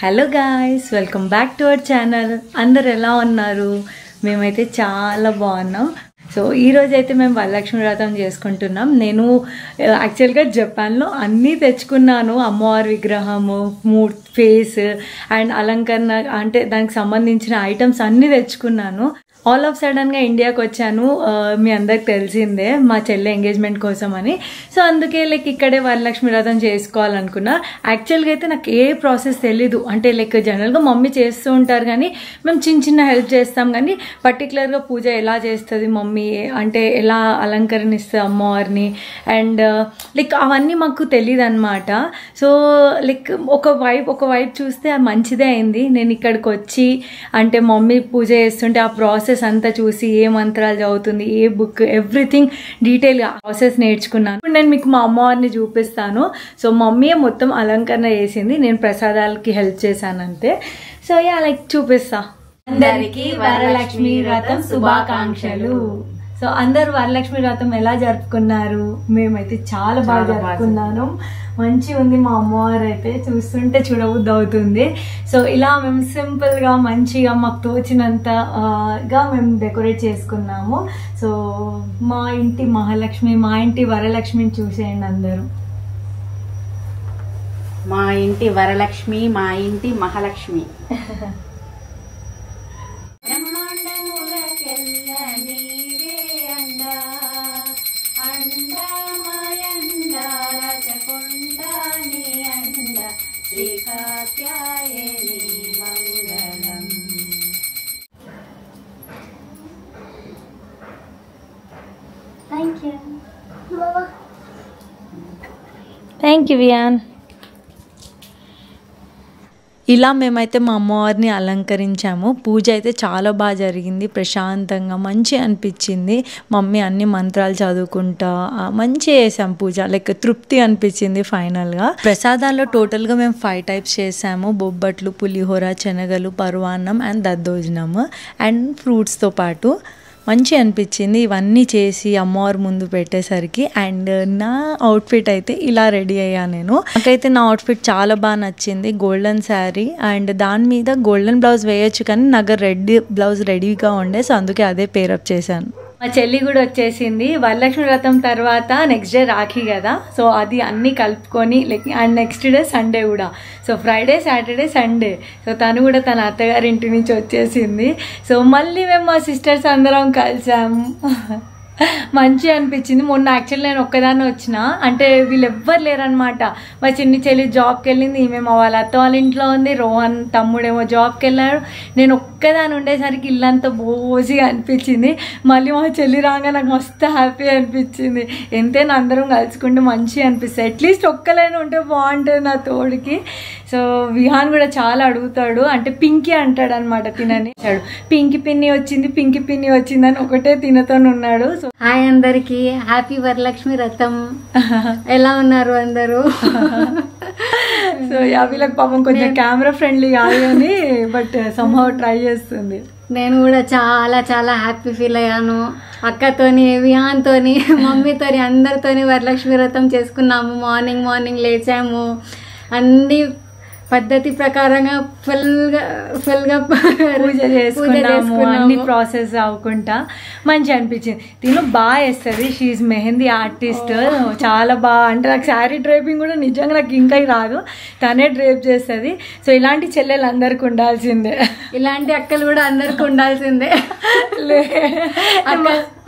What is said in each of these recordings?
Hello guys, welcome back to our channel. అందరు ఎలా ఉన్నారు? మేమైతే చాలా బాగున్నాం. సో ఈరోజు అయితే మేము వరలక్ష్మి వ్రతం చేసుకుంటున్నాం. నేను యాక్చువల్గా జపాన్లో అన్నీ తెచ్చుకున్నాను, అమ్మవారి విగ్రహము, ఫేస్ అండ్ అలంకరణ అంటే దానికి సంబంధించిన ఐటమ్స్ అన్నీ తెచ్చుకున్నాను. ఆల్ ఆఫ్ సడన్గా ఇండియాకి వచ్చాను. మీ అందరికి తెలిసిందే మా చెల్లె ఎంగేజ్మెంట్ కోసం అని. సో అందుకే ఇక్కడే వరలక్ష్మి వ్రతం చేసుకోవాలనుకున్నా. యాక్చువల్గా అయితే నాకు ఏ ప్రాసెస్ తెలీదు. అంటే జనరల్గా మమ్మీ చేస్తూ ఉంటారు కానీ మేము చిన్న చిన్న హెల్ప్ చేస్తాం. కానీ పర్టికులర్గా పూజ ఎలా చేస్తుంది మమ్మీ, అంటే ఎలా అలంకరణిస్తుంది అమ్మవారిని అండ్ అవన్నీ మాకు తెలియదు అనమాట. సో ఒక వైపు చూస్తే అది మంచిదే అయింది. నేను ఇక్కడికి వచ్చి అంటే మమ్మీ పూజ చేస్తుంటే ఆ ప్రాసెస్ అంతా చూసి ఏ మంత్రాలు చదువుతుంది, ఏ బుక్, ఎవ్రీథింగ్ డీటెయిల్గా ప్రాసెస్ నేర్చుకున్నాను. ఇప్పుడు నేను మీకు మా అమ్మవారిని చూపిస్తాను. సో మమ్మీ మొత్తం అలంకరణ చేసింది, నేను ప్రసాదాలకి హెల్ప్ చేశాను అంతే. సో చూపిస్తా. అందరికీ వరలక్ష్మి వ్రతం శుభాకాంక్షలు. సో అందరు వరలక్ష్మి వ్రతం ఎలా జరుపుకున్నారు? మేమైతే చాలా బాగా జరుపుకున్నాను. మంచి ఉంది. మా అమ్మవారు అయితే చూస్తుంటే చూడబుద్ధి అవుతుంది. సో ఇలా మేము సింపుల్గా మంచిగా మాకు తోచినంతగా మేము డెకరేట్ చేసుకున్నాము. సో మా ఇంటి మహాలక్ష్మి, మా ఇంటి వరలక్ష్మిని చూసేయండి అందరూ. మా ఇంటి వరలక్ష్మి, మా ఇంటి మహాలక్ష్మి. Thank you Wiaan. ఇలా మేమైతే మా అమ్మవారిని అలంకరించాము. పూజ అయితే చాలా బాగా జరిగింది, ప్రశాంతంగా మంచి అనిపించింది. మమ్మీ అన్ని మంత్రాలు చదువుకుంటా మంచిగా చేసాం పూజ. తృప్తి అనిపించింది ఫైనల్గా. ప్రసాదాల్లో టోటల్గా మేము 5 టైప్స్ చేసాము: బొబ్బట్లు, పులిహోర, శనగలు, పరవాన్నం అండ్ దద్దోజనం అండ్ ఫ్రూట్స్తో పాటు. మంచి అనిపించింది ఇవన్నీ చేసి అమ్మవారి ముందు పెట్టేసరికి. అండ్ నా అవుట్ఫిట్ అయితే ఇలా రెడీ అయ్యా నేను. నాకైతే నా అవుట్ఫిట్ చాలా బాగా నచ్చింది. గోల్డెన్ శారీ అండ్ దాని మీద గోల్డెన్ బ్లౌజ్ వేయొచ్చు కానీ నాకు రెడ్ బ్లౌజ్ రెడీగా ఉండే, సో అందుకే అదే పేరప్ చేశాను. మా చెల్లి కూడా వచ్చేసింది. వరలక్ష్మి వ్రతం తర్వాత నెక్స్ట్ డే రాఖీ కదా, సో అది అన్నీ కలుపుకొని అండ్ నెక్స్ట్ డే సండే కూడా. So Friday, Saturday, Sunday. So తను కూడా తన అత్తగారి ఇంటి నుంచి వచ్చేసింది. సో మళ్ళీ మేము మా సిస్టర్స్ అందరం కలిసాము. మంచి అనిపించింది. మొన్న యాక్చువల్లీ నేను ఒక్కదాన్ని వచ్చిన, అంటే వీళ్ళు ఎవ్వరు లేరనమాట. మా చిన్ని చెల్లి జాబ్కి వెళ్ళింది, ఈమె మా వాళ్ళ అత్త వాళ్ళ ఇంట్లో ఉంది, రోహన్ తమ్ముడేమో జాబ్కి వెళ్ళాడు. నేను ఒక్కదాన్ని ఉండేసరికి ఇల్లంతా బోసిగా అనిపించింది. మళ్ళీ మా చెల్లి రాగా నాకు మస్తు హ్యాపీ అనిపించింది. ఎంతైనా అందరం కలుసుకుంటే మంచిగా అనిపిస్తుంది. అట్లీస్ట్ ఒక్కలైనా ఉంటే బాగుంటుంది నా తోడికి. సో విహాన్ కూడా చాలా అడుగుతాడు, అంటే పింకీ అంటాడు అనమాట తినని. పింకీ పిన్ని వచ్చింది, పింకీ పిన్ని వచ్చిందని ఒకటే తినతో ఉన్నాడు. సో హాయ్ అందరికి, హ్యాపీ వరలక్ష్మి వ్రతం. ఎలా ఉన్నారు అందరూ? సో వీళ్ళకి పాపం కొంచెం కెమెరా ఫ్రెండ్లీ కాదు కానీ బట్ సమ్హౌ ట్రై చేస్తుంది. నేను కూడా చాలా చాలా హ్యాపీ ఫీల్ అయ్యాను. అక్కతోని, విహాన్తోని, మమ్మీతోని అందరితోని వరలక్ష్మి వ్రతం చేసుకున్నాము. మార్నింగ్ లేచాము, అన్ని పద్ధతి ప్రకారంగా ఫుల్గా పూజ చేసుకున్నాము. అన్ని ప్రాసెస్ అవ్వకుండా మంచి అనిపించింది. తిను బాగా వేస్తుంది. She mehndi artist. చాలా బాగా, అంటే నాకు శారీ డ్రైపింగ్ కూడా నిజంగా నాకు ఇంకా రాదు, తనే డ్రైప్ చేస్తుంది. సో ఇలాంటి చెల్లెలు అందరికి ఉండాల్సిందే, ఇలాంటి అక్కలు కూడా అందరికి ఉండాల్సిందే.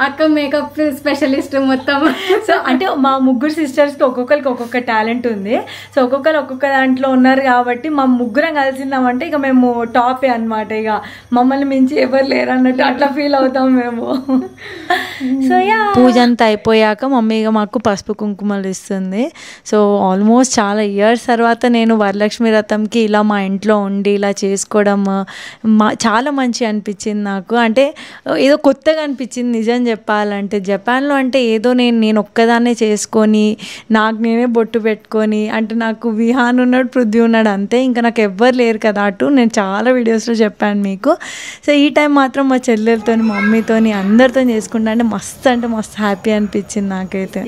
అక్క మేకప్ స్పెషలిస్ట్ మొత్తం. సో అంటే మా ముగ్గురు సిస్టర్స్కి ఒక్కొక్కరికి ఒక్కొక్క టాలెంట్ ఉంది. సో ఒక్కొక్కరు ఒక్కొక్క దాంట్లో ఉన్నారు కాబట్టి మా ముగ్గురం కలిసిందామంటే ఇక మేము టాపే అనమాట. ఇక మమ్మల్ని మించి ఎవరు లేరు అన్నట్టు అట్లా ఫీల్ అవుతాం మేము. సో పూజ అంతా అయిపోయాక మమ్మీ ఇక మాకు పసుపు కుంకుమలు ఇస్తుంది. సో ఆల్మోస్ట్ చాలా ఇయర్స్ తర్వాత నేను వరలక్ష్మి వ్రతంకి ఇలా మా ఇంట్లో ఉండి ఇలా చేసుకోవడం చాలా మంచి అనిపించింది నాకు. అంటే ఏదో కొత్తగా అనిపించింది నిజం చెప్పాలంటే. జపాన్లో అంటే ఏదో నేను ఒక్కదాన్నే చేసుకొని నాకు నేనే బొట్టు పెట్టుకొని, అంటే నాకు విహాన్ ఉన్నాడు, పృథ్వీ ఉన్నాడు, అంతే. ఇంకా నాకు ఎవ్వరు లేరు కదా అటు. నేను చాలా వీడియోస్లో చెప్పాను మీకు. సో ఈ టైం మాత్రం మా చెల్లెలతో, మమ్మీతో, అందరితో చేసుకుంటా అంటే మస్తు హ్యాపీ అనిపించింది నాకైతే.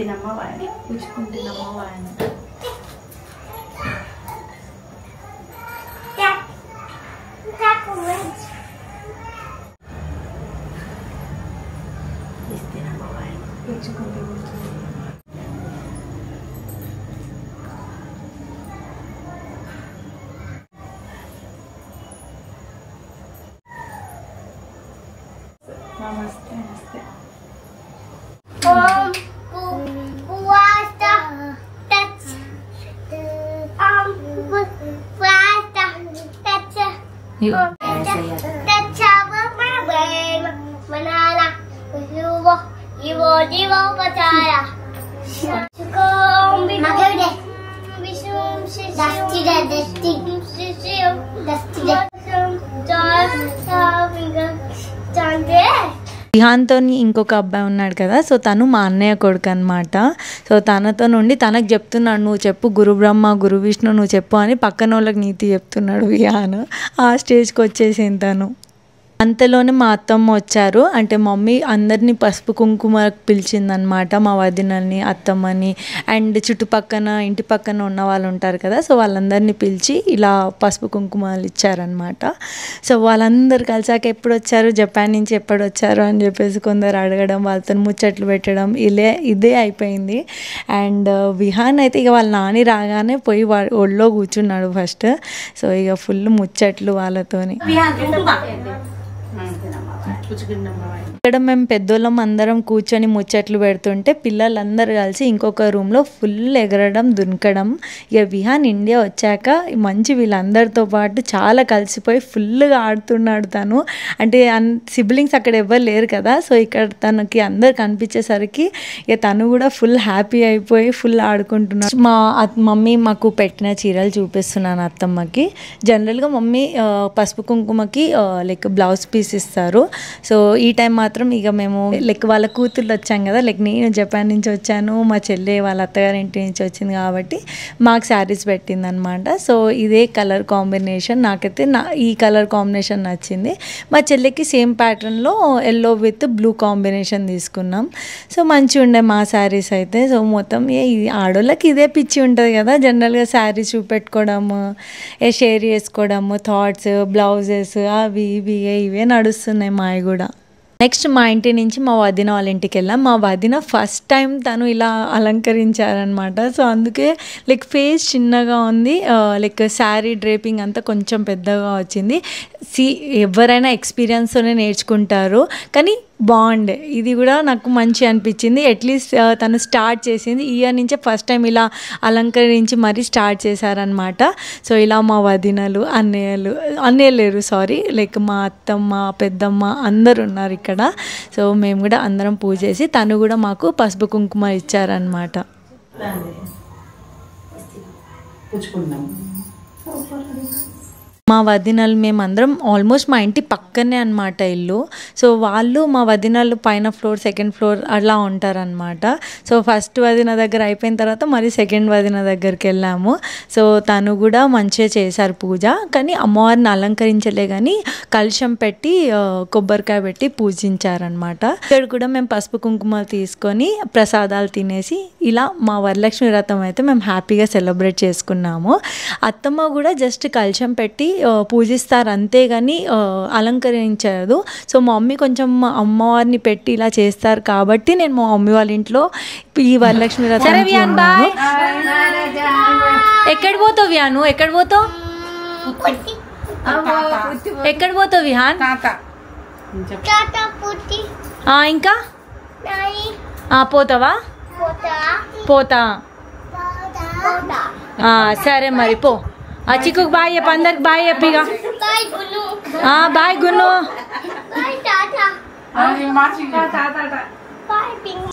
నమస్తే నమస్తే. విహాన్తో ఇంకొక అబ్బాయి ఉన్నాడు కదా, సో తను మా అన్నయ్య కొడుకు అనమాట. సో తనతో నుండి తనకు చెప్తున్నాడు, నువ్వు చెప్పు గురు బ్రహ్మ గురు విష్ణు నువ్వు చెప్పు అని పక్కన వాళ్ళకి నీతి చెప్తున్నాడు విహాన్. ఆ స్టేజ్కి వచ్చేసింది తను. అంతలోనే మా అత్తమ్మ వచ్చారు. అంటే మమ్మీ అందరినీ పసుపు కుంకుమ పిలిచిందనమాట, మా వదినల్ని అత్తమ్మని అండ్ చుట్టుపక్కన ఇంటి పక్కన ఉన్న వాళ్ళు ఉంటారు కదా, సో వాళ్ళందరినీ పిలిచి ఇలా పసుపు కుంకుమలు ఇచ్చారనమాట. సో వాళ్ళందరూ కలిసాక ఎప్పుడు వచ్చారు, జపాన్ నుంచి ఎప్పుడు వచ్చారు అని చెప్పేసి కొందరు అడగడం, వాళ్ళతో ముచ్చట్లు పెట్టడం ఇదే అయిపోయింది. అండ్ విహాన్ అయితే ఇక వాళ్ళ నాని రాగానే పోయి ఒళ్ళో కూర్చున్నాడు ఫస్ట్. సో ఇక ఫుల్ ముచ్చట్లు వాళ్ళతోని. ఇక్కడ మేము పెద్దోళ్ళం అందరం కూర్చొని ముచ్చట్లు పెడుతుంటే పిల్లలందరూ కలిసి ఇంకొక రూమ్లో ఫుల్ ఎగరడం దునకడం. ఇక విహాన్ ఇండియా వచ్చాక మంచి వీళ్ళందరితో పాటు చాలా కలిసిపోయి ఫుల్గా ఆడుతున్నాడు తను. అంటే సిబ్లింగ్స్ అక్కడ ఎవ్వరు లేరు కదా, సో ఇక్కడ తనకి అందరు కనిపించేసరికి ఇక తను కూడా ఫుల్ హ్యాపీ అయిపోయి ఫుల్ ఆడుకుంటున్నాడు. మా మమ్మీ మాకు పెట్టిన చీరలు చూపిస్తున్నాను అత్తమ్మకి. జనరల్గా మమ్మీ పసుపు కుంకుమకి లైక్ బ్లౌజ్ పీస్ ఇస్తారు. సో ఈ టైం మాత్రం ఇక మేము లైక్ వాళ్ళ కూతుర్లు వచ్చాం కదా, లైక్ నేను జపాన్ నుంచి వచ్చాను, మా చెల్లె వాళ్ళ అత్తగారి ఇంటి నుంచి వచ్చింది కాబట్టి మాకు శారీస్ పెట్టింది అనమాట. సో ఇదే కలర్ కాంబినేషన్, నాకైతే ఈ కలర్ కాంబినేషన్ నచ్చింది. మా చెల్లెకి సేమ్ ప్యాటర్న్లో ఎల్లో విత్ బ్లూ కాంబినేషన్ తీసుకున్నాం. సో మంచిగా ఉండే మా శారీస్ అయితే. సో మొత్తం ఆడోళ్ళకి ఇదే పిచ్చి ఉంటుంది కదా, జనరల్గా శారీస్ చూపెట్టుకోవడము, షేర్ చేసుకోవడము, థాట్స్, బ్లౌజెస్ అవి ఇవే నడుస్తున్నాయి మావి కూడా. నెక్స్ట్ మా ఇంటి నుంచి మా వదిన వాళ్ళ ఇంటికి వెళ్ళాం. మా వదిన ఫస్ట్ టైం తను ఇలా అలంకరించారనమాట. సో అందుకే లైక్ ఫేస్ చిన్నగా ఉంది, లైక్ శారీ డ్రేపింగ్ అంతా కొంచెం పెద్దగా వచ్చింది. ఎవరైనా ఎక్స్పీరియన్స్తోనే నేర్చుకుంటారు, కానీ బాగుండే. ఇది కూడా నాకు మంచి అనిపించింది. అట్లీస్ట్ తను స్టార్ట్ చేసింది ఇయర్ నుంచే ఫస్ట్ టైం ఇలా అలంకరించి మరీ స్టార్ట్ చేశారనమాట. సో ఇలా మా వదినలు అన్నయ్యలు లేరు సారీ, లైక్ మా అత్తమ్మ పెద్దమ్మ అందరు ఉన్నారు ఇక్కడ. సో మేము కూడా అందరం పూజ చేసి తను కూడా మాకు పసుపు కుంకుమ ఇచ్చారనమాట. మా వదినలు మేమందరం ఆల్మోస్ట్ మా ఇంటి పక్కనే అనమాట ఇల్లు. సో వాళ్ళు మా వదినలు పైన ఫ్లోర్ సెకండ్ ఫ్లోర్ అలా ఉంటారనమాట. సో ఫస్ట్ వదిన దగ్గర అయిపోయిన తర్వాత మరి సెకండ్ వదిన దగ్గరికి వెళ్ళాము. సో తను కూడా మంచిగా చేశారు పూజ, కానీ అమ్మవారిని అలంకరించలే కానీ కలశం పెట్టి కొబ్బరికాయ పెట్టి పూజించారనమాట. ఇక్కడ కూడా మేము పసుపు కుంకుమలు తీసుకొని ప్రసాదాలు తినేసి ఇలా మా వరలక్ష్మి వ్రతం అయితే మేము హ్యాపీగా సెలబ్రేట్ చేసుకున్నాము. అత్తమ్మ కూడా జస్ట్ కలశం పెట్టి పూజిస్తారు అంతేగాని అలంకరించదు. సో మా మమ్మీ కొంచెం అమ్మవారిని పెట్టి ఇలా చేస్తారు కాబట్టి నేను మా మమ్మీ వాళ్ళ ఇంట్లో ఈ వరలక్ష్మి వ్రతం. ఎక్కడ పోతావు విహాను, ఎక్కడ పోతావు, ఎక్కడ పోతావు విహాన్? ఇంకా పోతావా? పోతా. సరే మరి పో. చిక్కుకు బాయ్ చెప్పు, అందరికి బాయ్ చెప్పిగా. బాయ్ గున్ను.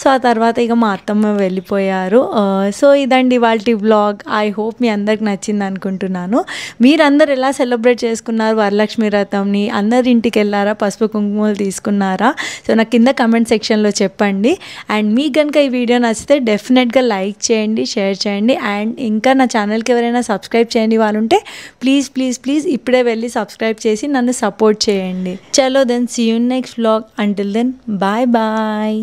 సో ఆ తర్వాత ఇక మా అత్తమ్మ వెళ్ళిపోయారు. సో ఇదండి వాళ్ళ వ్లాగ్. ఐ హోప్ మీ అందరికి నచ్చింది అనుకుంటున్నాను. మీరందరు ఎలా సెలబ్రేట్ చేసుకున్నారు వరలక్ష్మి వ్రతంని? అందరి ఇంటికి వెళ్ళారా, పసుపు కుంకుమలు తీసుకున్నారా? సో నాకు కింద కమెంట్ సెక్షన్లో చెప్పండి. అండ్ మీకు కనుక ఈ వీడియో నచ్చితే డెఫినెట్గా లైక్ చేయండి, షేర్ చేయండి. అండ్ ఇంకా నా ఛానల్కి ఎవరైనా సబ్స్క్రైబ్ చేయండి వాళ్ళు ఉంటే ప్లీజ్ ఇప్పుడే వెళ్ళి సబ్స్క్రైబ్ చేసి నన్ను సపోర్ట్ చేయండి. చలో then see you next vlog. Until then bye.